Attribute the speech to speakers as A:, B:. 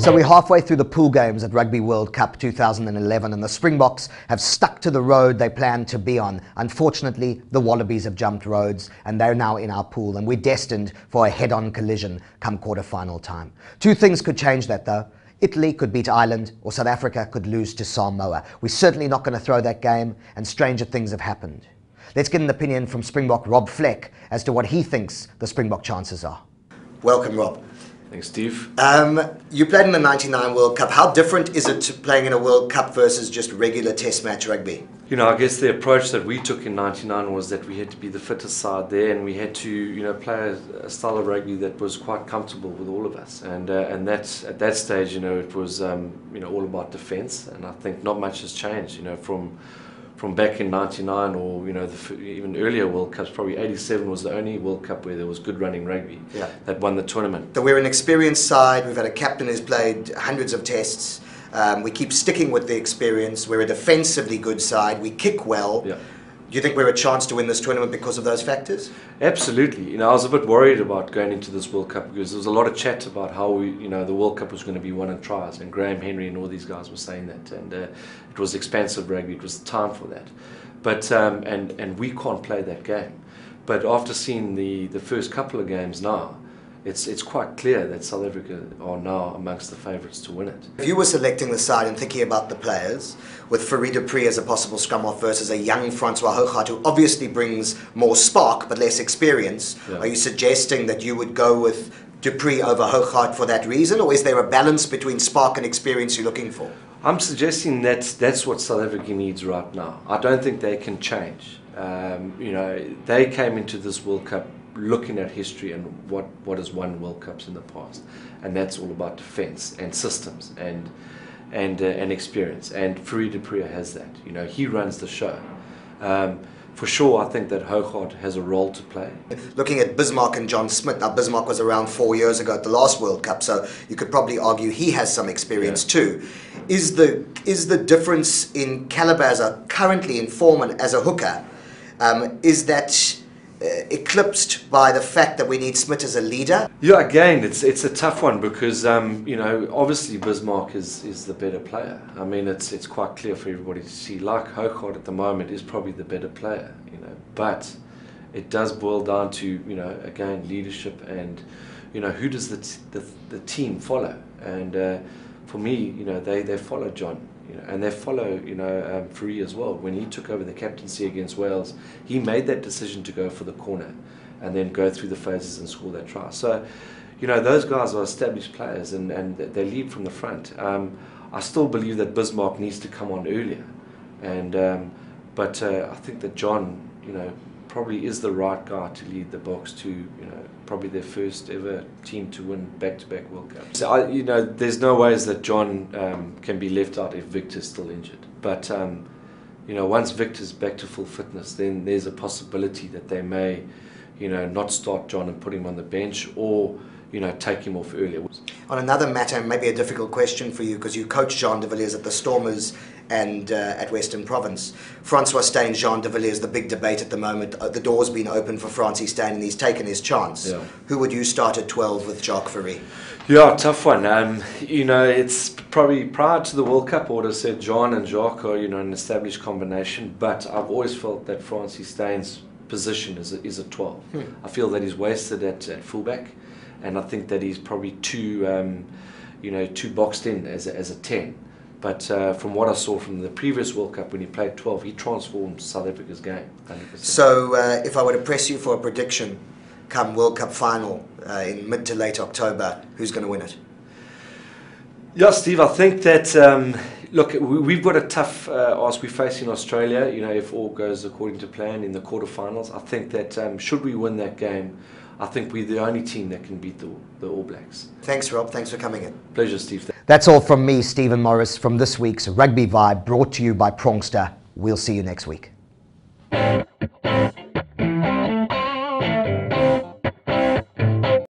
A: So we're halfway through the pool games at Rugby World Cup 2011 and the Springboks have stuck to the road they planned to be on. Unfortunately, the Wallabies have jumped roads and they're now in our pool and we're destined for a head-on collision come quarter-final time. Two things could change that though. Italy could beat Ireland or South Africa could lose to Samoa. We're certainly not going to throw that game and stranger things have happened. Let's get an opinion from Springbok Rob Fleck as to what he thinks the Springbok chances are. Welcome, Rob.
B: Thanks, Steve.
A: You played in the '99 World Cup. How different is it to playing in a World Cup versus just regular test match rugby?
B: You know, I guess the approach that we took in '99 was that we had to be the fittest side there, and we had to, you know, play a style of rugby that was quite comfortable with all of us. And that's at that stage, you know, it was you know, all about defence, and I think not much has changed. You know, from back in '99 or, you know, even earlier World Cups, probably '87 was the only World Cup where there was good running rugby that won the tournament.
A: So we're an experienced side. We've had a captain who's played hundreds of tests. We keep sticking with the experience. We're a defensively good side. We kick well.
B: Yeah.
A: Do you think we're a chance to win this tournament because of those factors?
B: Absolutely. You know, I was a bit worried about going into this World Cup because there was a lot of chat about how you know, the World Cup was going to be won in tries, and Graham Henry and all these guys were saying that, and it was expansive rugby. It was time for that, but and we can't play that game. But after seeing the first couple of games now, it's quite clear that South Africa are now amongst the favourites to win it.
A: If you were selecting the side and thinking about the players, with Fourie du Preez as a possible scrum-off versus a young Francois Hougaard who obviously brings more spark but less experience, are you suggesting that you would go with du Preez over Hougaard for that reason, or is there a balance between spark and experience you're looking for?
B: I'm suggesting that's what South Africa needs right now. I don't think they can change. You know, they came into this World Cup looking at history and what has won World Cups in the past, and that's all about defence and systems and experience. And Fourie du Preez has that. You know, he runs the show. For sure, I think that Hougaard has a role to play.
A: Looking at Bismarck and John Smith, now Bismarck was around 4 years ago at the last World Cup, so you could probably argue he has some experience too. Is the difference in calibre as currently in form and as a hooker, is that eclipsed by the fact that we need Smith as a leader?
B: Yeah, again, it's a tough one because you know, obviously Bismarck is the better player. I mean, it's quite clear for everybody to see. Like Hougaard at the moment is probably the better player, you know. But it does boil down to, you know, again, leadership and, you know, who does the team follow? And for me, you know, they follow John. You know, and they follow, you know, Fourie as well. When he took over the captaincy against Wales, he made that decision to go for the corner and then go through the phases and score that try. So, you know, those guys are established players and they lead from the front. I still believe that Bismarck needs to come on earlier, and but I think that John, you know, probably is the right guy to lead the Boks to, you know, probably their first ever team to win back-to-back World Cups. So you know, there's no ways that John can be left out if Victor's still injured. But you know, once Victor's back to full fitness, then there's a possibility that they may, you know, not start John and put him on the bench, or, you know, take him off earlier.
A: On another matter, maybe a difficult question for you, because you coached Jean de Villiers at the Stormers and at Western Province. Francois Steyn, Jean de Villiers, the big debate at the moment. The door's been open for Francie Steyn and he's taken his chance.
B: Yeah.
A: Who would you start at 12 with Jacques Fourie?
B: Yeah, tough one. You know, it's probably prior to the World Cup, I would have said Jean and Jacques are, you know, an established combination, but I've always felt that Francie Steyn's position is a 12. I feel that he's wasted at fullback, and I think that he's probably too, you know, too boxed in as a 10. But from what I saw from the previous World Cup when he played 12, he transformed South Africa's game. 100%.
A: So if I were to press you for a prediction come World Cup final in mid to late October, who's going to win it?
B: Yeah, Steve, I think that, look, we've got a tough ask we're facing Australia, you know, if all goes according to plan in the quarterfinals. I think that should we win that game, I think we're the only team that can beat the All Blacks.
A: Thanks, Rob. Thanks for coming in.
B: Pleasure, Steve.
A: That's all from me, Stephen Morris, from this week's Rugby Vibe, brought to you by Prongster. We'll see you next week.